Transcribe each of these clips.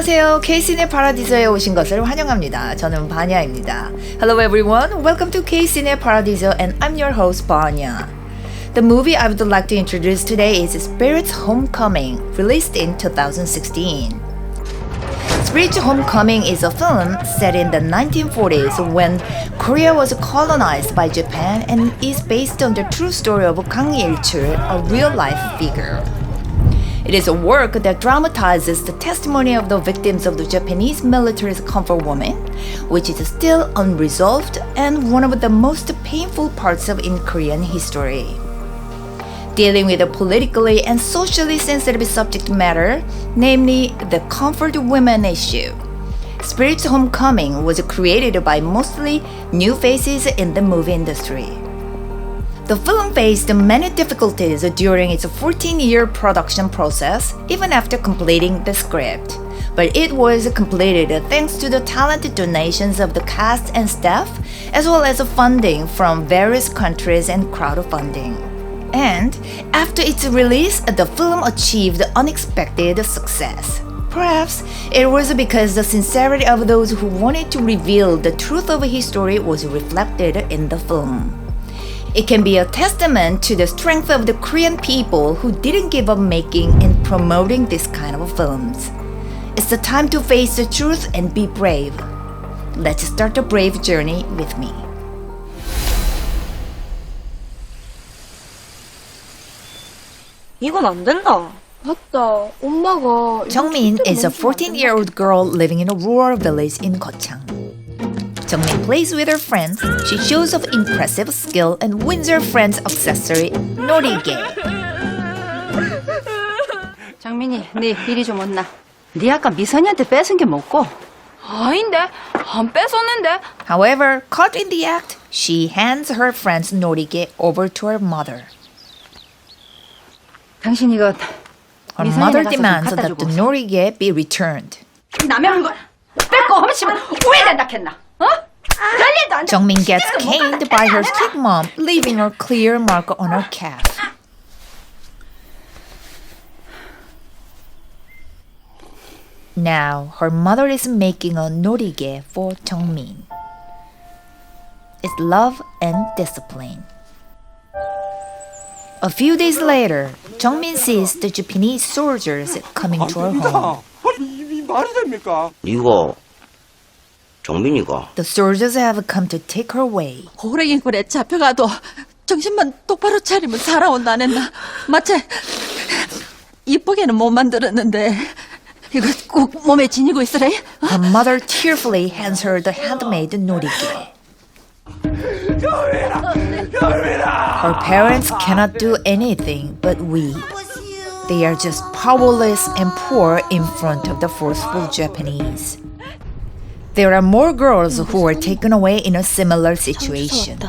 안녕하세요. K-Cine 파라디소에 오신 것을 환영합니다. 저는 바냐입니다. Hello everyone, welcome to K-Cine Paradiso and I'm your host Banya. The movie I would like to introduce today is Spirit's Homecoming, released in 2016. Spirit's Homecoming is a film set in the 1940s when Korea was colonized by Japan and is based on the true story of Kang Il-chul, a real-life figure. It is a work that dramatizes the testimony of the victims of the Japanese military's comfort woman, which is still unresolved and one of the most painful parts of in Korean history. Dealing with a politically and socially sensitive subject matter, namely the comfort women issue. Spirit's Homecoming was created by mostly new faces in the movie industry. The film faced many difficulties during its 14-year production process, even after completing the script. But it was completed thanks to the talented donations of the cast and staff, as well as funding from various countries and crowdfunding. And after its release, the film achieved unexpected success. Perhaps it was because the sincerity of those who wanted to reveal the truth of his story was reflected in the film. It can be a testament to the strength of the Korean people who didn't give up making and promoting this kind of films. It's the time to face the truth and be brave. Let's start the brave journey with me. 이건 안 된다. 맞다. 엄마가 Jung-min is a 14-year-old girl living in a rural village in Gochang. Jung-min plays with her friends. She shows off impressive skill and wins her friend's accessory, 놀이개. 장민이, 네 이리 좀 온나. 네 아까 미선이한테 뺏은 게 뭐고? 아닌데 안 뺏었는데. However, caught in the act, she hands her friend's 놀이개 over to her mother. 당신 이거 Her mother demands that the 놀이개 be returned. 남의 물건 뺏고 훔치면 후회된다 했나? 어? 별일도 안 돼. Jung-min gets caned by her strict mom, leaving a clear mark on her calf. Now, her mother is making a 놀이개 for Jung-min. It's love and discipline. A few days later, Jung-min sees the Japanese soldiers coming to her home. 이 말이 됩니까? 이거 정민이가 The soldiers have come to take her away. 호랭이굴에 잡혀가도 정신만 똑바로 차리면 살아온다냈나. 마치 이쁘게는 못 만들었는데 이거 꼭 몸에 지니고 있으래. Her mother tearfully hands her the handmade 놀이개. Her parents cannot do anything but weep. They are just powerless and poor in front of the forceful Japanese. There are more girls who were taken away in a similar situation.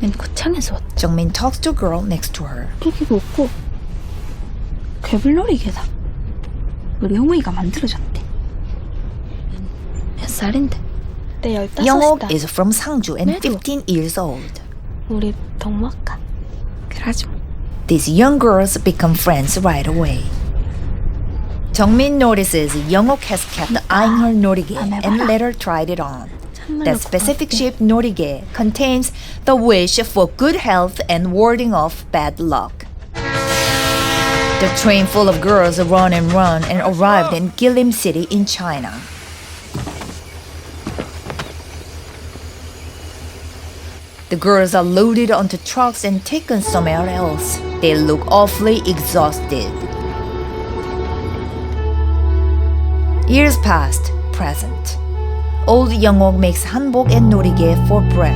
난 고창에서 왔다. Jung-min talks to a girl next to her. 고기가 없고 괴물놀이개다. 우리 형우이가 만들어줬대. 몇 살인데? 내 15이다. Young-ok is from Sangju and 15 years old. 우리 동무학과. 그러지 뭐. These young girls become friends right away. Jung-min notices Young-ok has kept eyeing her 놀이개 and let her try it on. That specific shaped 놀이개 contains the wish for good health and warding off bad luck. The train full of girls run and arrived in Guilin City in China. The girls are loaded onto trucks and taken somewhere else. They look awfully exhausted. Years past, present. Old Young-ok makes hanbok and 놀이개 for bread.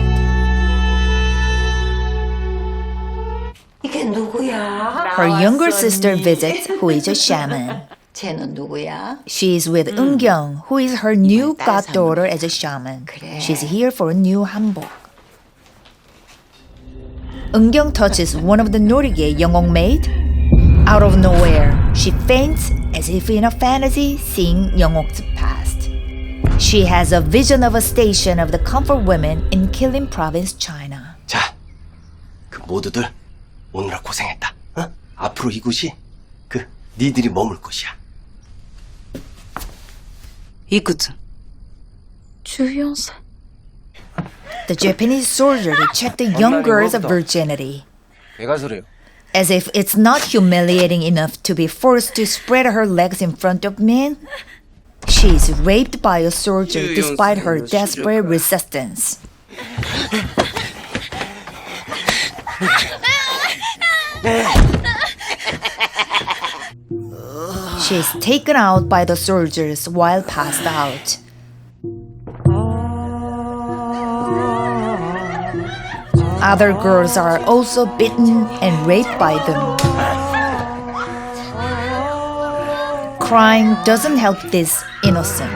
이게 누구야? Her younger sister visits, who is a shaman. 쟤는 누구야? She is with Eun-kyung, who is her new goddaughter as a shaman. She's here for a new hanbok. Eun-kyung touches one of the 놀이개 Young-ok made. Out of nowhere, she faints as if in a fantasy, seeing Young-ok's past. She has a vision of a station of the comfort women in Guilin province, China. 자, 그 모두들 오느라 고생했다. 어? 앞으로 이곳이 니들이 머물 곳이야. 이쿠츠. 14살. The Japanese soldier checked the young girl's virginity. As if it's not humiliating enough to be forced to spread her legs in front of men, she is raped by a soldier despite her desperate resistance. She is taken out by the soldiers while passed out. Other girls are also beaten and raped by them. Crying doesn't help this innocent.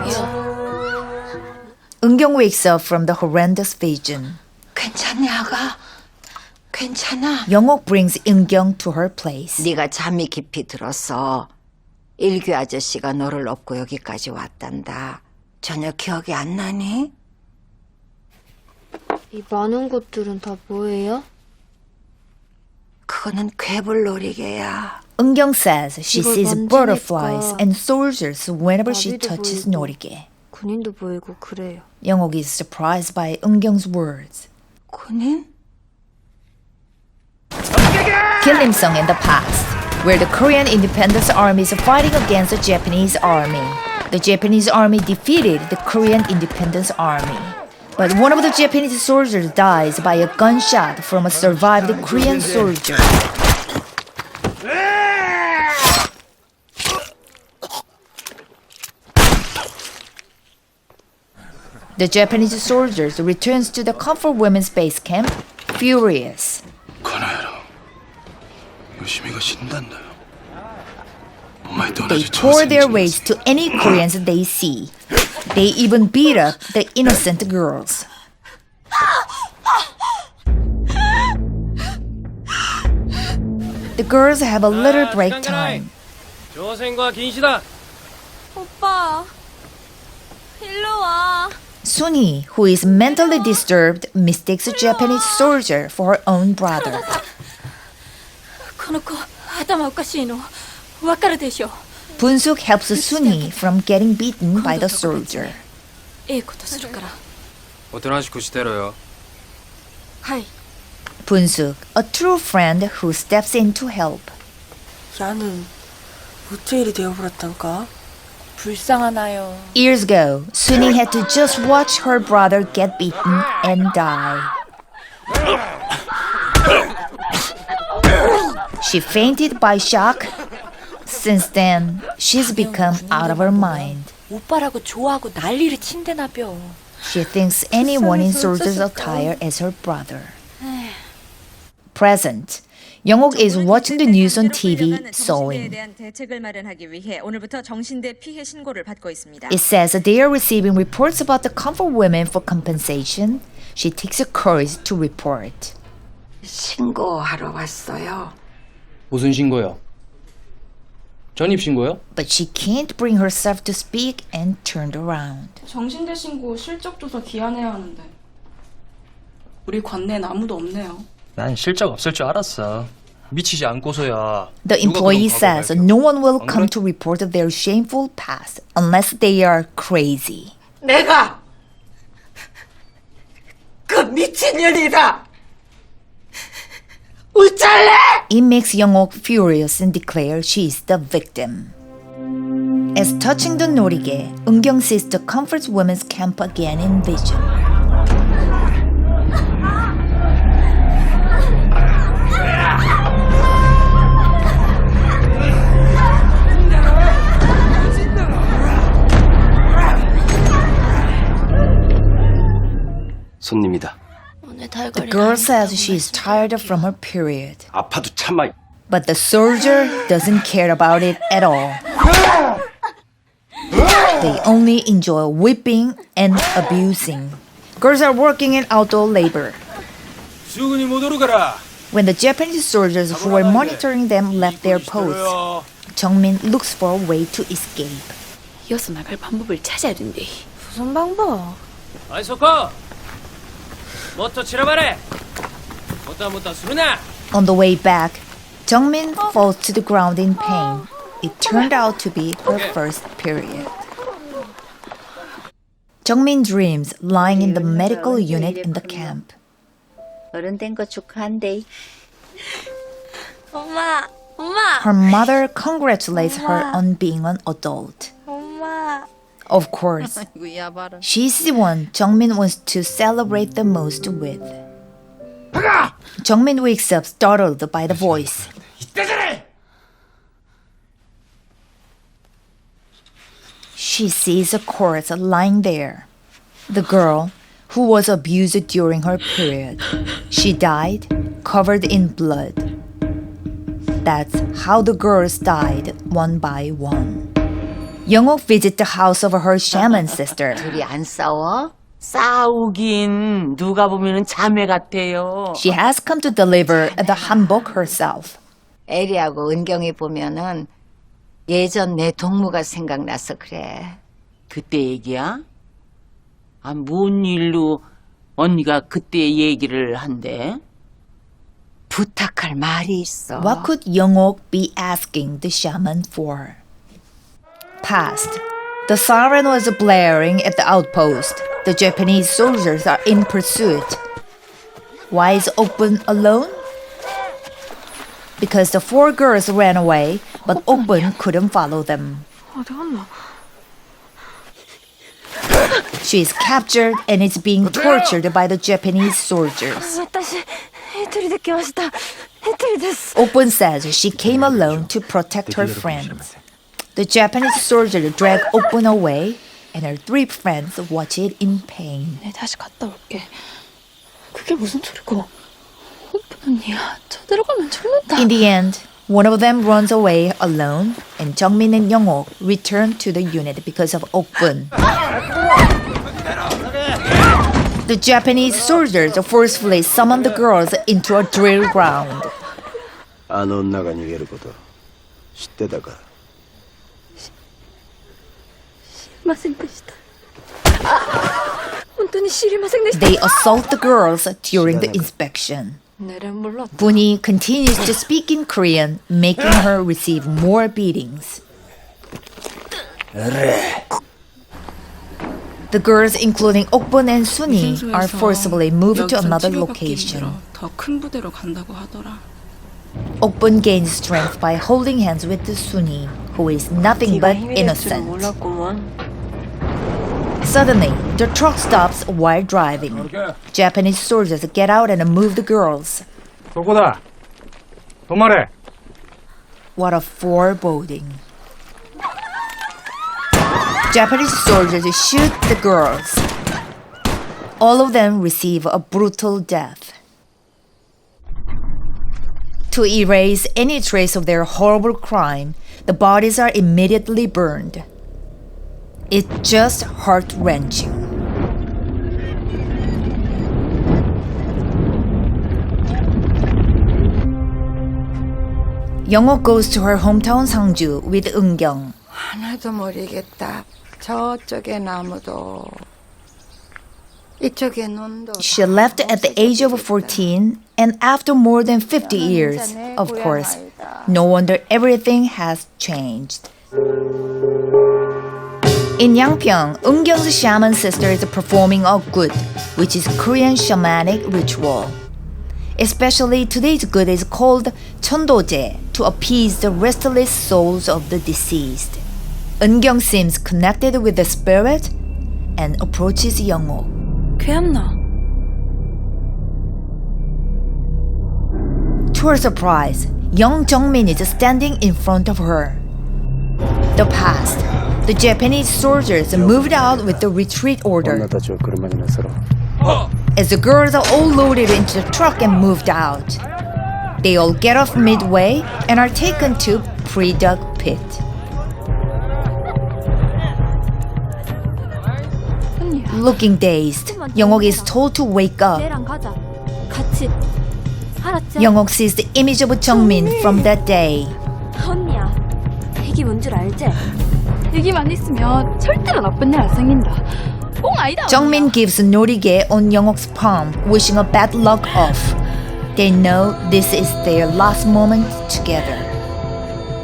은경 wakes up from the horrendous vision. 괜찮니, 아가? 괜찮아. 영옥 brings 은경 to her place. 네가 잠이 깊이 들었어. 일규 아저씨가 너를 업고 여기까지 왔단다. 전혀 기억이 안 나니? 이 많은 것들은 다 뭐예요? 그거는 괴물놀이개야. 은경 says she 이걸 sees 만지니까 butterflies and soldiers whenever she 나비도 touches 보이고. 놀이개. 군인도 보이고 그래요. 영옥 is surprised by 은경's words. 군인? Killimsong in the past, where the Korean Independence Army is fighting against the Japanese army. The Japanese army defeated the Korean Independence Army. But one of the Japanese soldiers dies by a gunshot from a survived Korean soldier. The Japanese soldiers returns to the Comfort Women's base camp, furious. They pour their rage to any Koreans they see. They even beat up the innocent girls. The girls have a little break time. 오빠, 일로 와. Suni, who is mentally disturbed, mistakes a Japanese soldier for her own brother. この子、頭おかしいの。わかるでしょ。 Bunsuk helps Suni from getting beaten by the soldier. ええことするから。おとなしくしてろよ。はい。 Bunsuk, a true friend who steps in to help. 야는 어째 일이 되어버렸단가? 불쌍하나요. Years ago, Suni had to just watch her brother get beaten and die. She fainted by shock. Since then, she's become out of her mind. 오빠라고 좋아하고 난리를 친대나벼. She thinks anyone in soldier's attire as her brother. Present. 영옥 is watching the news on TV, sewing. It says that they are receiving reports about the comfort women for compensation. She takes the courage to report. 신고하러 왔어요. 무슨 신고요? 전입 신고요? But she can't bring herself to speak and turned around. 정신대 신고 실적조사 기한해야 하는데 우리 관내엔 아무도 없네요. 난 실적 없을 줄 알았어. 미치지 않고서야. The employee says no one will come to report their shameful past unless they are crazy. 내가 그 미친년이다. 우짤래! It makes Young-ok furious and declares she is the victim. As touching the 놀이개, 은경 sees the Comfort Women's camp again in vision. 손님이다. The girl says she is tired from her period. 아파도 참아. But the soldier doesn't care about it at all. They only enjoy whipping and abusing. Girls are working in outdoor labor. When the Japanese soldiers who were monitoring them left their posts, Jung-min looks for a way to escape. 이어서 나갈 방법을 찾아야 된대. 무슨 방법? 아이 소코. 뭐또 치러봐래. 못다 수르나. On the way back, Jung-min falls to the ground in pain. It turned out to be her first period. Jungmin dreams lying in the medical unit in the camp. 어른 된 거 축하한대. 엄마, Her mother congratulates her on being an adult. 엄마. Of course, she's the one Jungmin wants to celebrate the most with. Jungmin wakes up startled by the voice. She sees a corpse lying there. The girl who was abused during her period. She died covered in blood. That's how the girls died one by one. Young-ok visits the house of her shaman sister. 둘이 안 싸워? 싸우긴 누가 보면은 자매 같아요. She has come to deliver the hanbok herself. 에리하고 은경이 보면은 예전 내 동무가 생각나서 그래. 그때 얘기야? 아, 뭔 일로 언니가 그때 얘기를 한대? 부탁할 말이 있어. What could Young-ok be asking the shaman for? Past. The siren was blaring at the outpost. The Japanese soldiers are in pursuit. Why is Okbun alone? Because the 4 girls ran away, but Okbun couldn't follow them. She is captured and is being tortured by the Japanese soldiers. Okbun says she came alone to protect her friends. The Japanese soldiers drag Okbun away, and her 3 friends watch it in pain. 내 다시 갔다 올게. 그게 무슨 소리고? 오빠 언니야, 저대로 가면 죽는다. In the end, one of them runs away alone, and Jungmin and Young-ok return to the unit because of Okbun. The Japanese soldiers forcefully summon the girls into a drill ground. あの女が逃げること知ってたか They assault the girls during the inspection. Bunny continues to speak in Korean, making her receive more beatings. The girls, including Okbun and Suni, are forcibly moved to another location. 더 큰 부대로 간다고 하더라. Okbun gains strength by holding hands with Suni, who is nothing but innocent. Suddenly, the truck stops while driving. Japanese soldiers get out and move the girls. 도코다. 도마래. What a foreboding. Japanese soldiers shoot the girls. All of them receive a brutal death. To erase any trace of their horrible crime, the bodies are immediately burned. It's just heart-wrenching. Young-ok goes to her hometown Sangju with Eungyung. 하나도 모르겠다. 저쪽에 나무도 이쪽에 눈도. She left at the age of 14, and after more than 50 years, of course, no wonder everything has changed. In Yangpyeong, Eungyung's shaman sister is performing a gut, which is Korean shamanic ritual. Especially today's gut is called 천도제, to appease the restless souls of the deceased. Eungyung seems connected with the spirit and approaches Young-ok. 괴한나. To her surprise, young Jungmin is standing in front of her. The past. The Japanese soldiers moved out with the retreat order. As the girls are all loaded into the truck and moved out, they all get off midway and are taken to pre-dug pit. Looking dazed, Young-ok is told to wake up. 얘랑 가자. 같이. 알았지? Young-ok sees the image of Jungmin from that day. 언니야. 이게 뭔 줄 알지? 여기만 있으면 절대로 나쁜 일 안 생긴다. 뽕 아니다. Jungmin gives Norige on Young-ok's palm, wishing a bad luck off. They know this is their last moment together.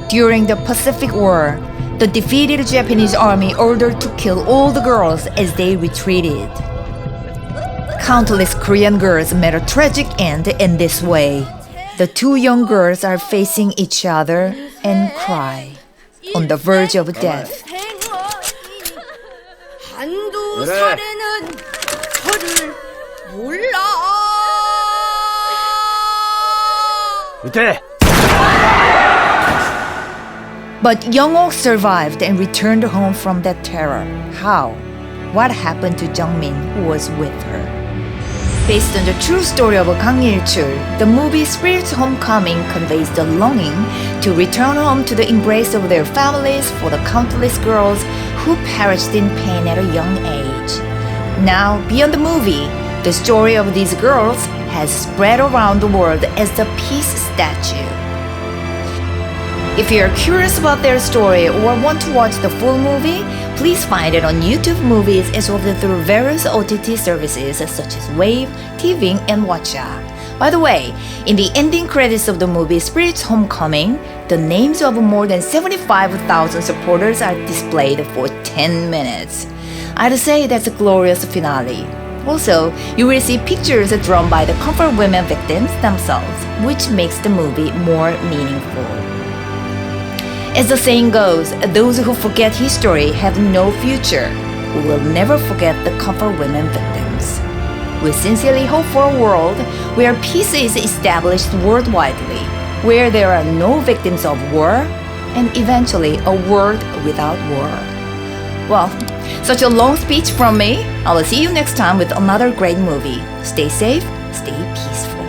During the Pacific War, the defeated Japanese army ordered to kill all the girls as they retreated. Countless Korean girls met a tragic end in this way. The two young girls are facing each other and cry, on the verge of death. But Young-ok survived and returned home from that terror. How? What happened to Jung-min, who was with her? Based on the true story of Kang Il-chul, the movie Spirit's Homecoming conveys the longing to return home to the embrace of their families for the countless girls who perished in pain at a young age. Now, beyond the movie, the story of these girls has spread around the world as the peace statue. If you are curious about their story or want to watch the full movie, please find it on YouTube Movies as well as through various OTT services such as Wave, TVing, and Watcha. By the way, in the ending credits of the movie Spirit's Homecoming, the names of more than 75,000 supporters are displayed for 10 minutes. I'd say that's a glorious finale. Also, you will see pictures drawn by the comfort women victims themselves, which makes the movie more meaningful. As the saying goes, those who forget history have no future. We will never forget the comfort women victims. We sincerely hope for a world where peace is established worldwidely, where there are no victims of war, and eventually a world without war. Well, such a long speech from me. I will see you next time with another great movie. Stay safe, stay peaceful.